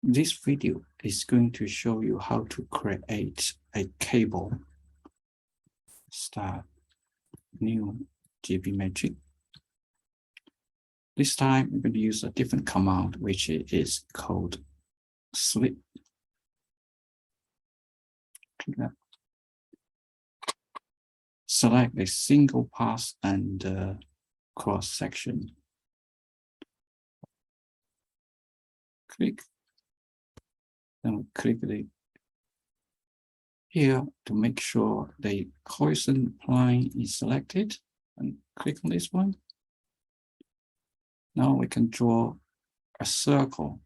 This video is going to show you how to create a cable. Start new GB matrix. This time we're going to use a different command, which is called slip. Click that. Select a single pass and cross section. Click. Then click here to make sure the horizontal line is selected, and click on this one. Now we can draw a circle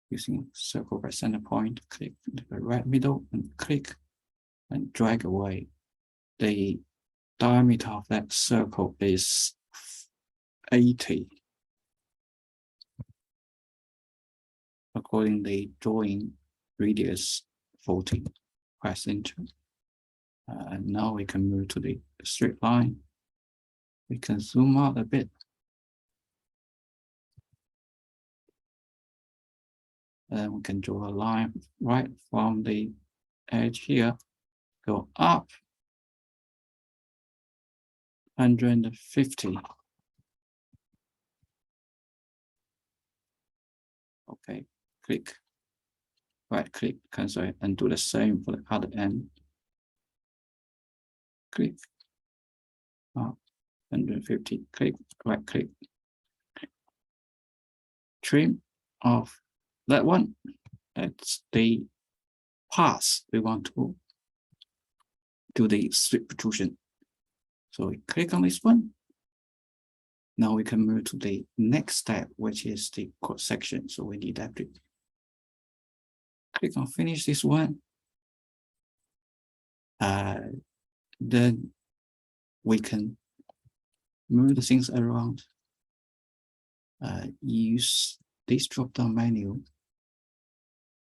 using circle by center point. Click the right middle and click and drag away. The diameter of that circle is 80. According to the drawing radius 40. Press enter. And now we can move to the straight line. We can zoom out a bit. And we can draw a line right from the edge here, go up 150. Okay, click, right click, cancel, and do the same for the other end. Click, up 150, click, right click. Trim off that one. That's the pass we want to do the strip protrusion. So we click on this one. Now we can move to the next step, which is the cross section. So we need that to click on finish this one. Then we can move the things around. Use this drop-down menu.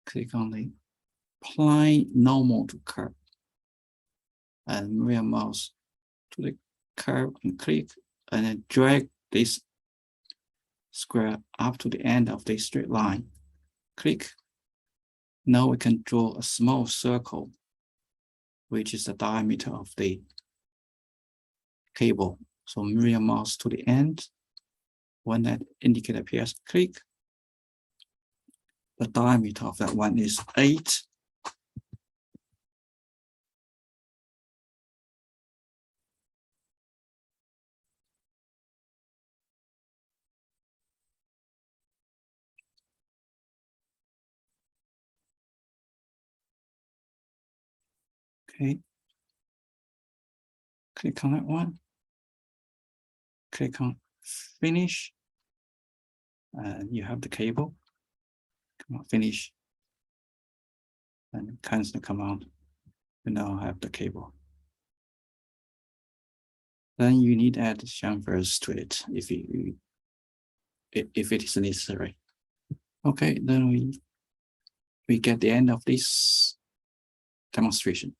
Click on the apply normal to curve, and move your mouse to the curve and click, and then drag this square up to the end of the straight line. Click. Now we can draw a small circle, which is the diameter of the cable. So move your mouse to the end. When that indicator appears, click. The diameter of that one is 8. Okay. Click on that one. Click on finish. And you have the cable. Come on, finish. And cancel the command. You now have the cable. Then you need to add chamfers to it if it is necessary. Okay, then we get the end of this demonstration.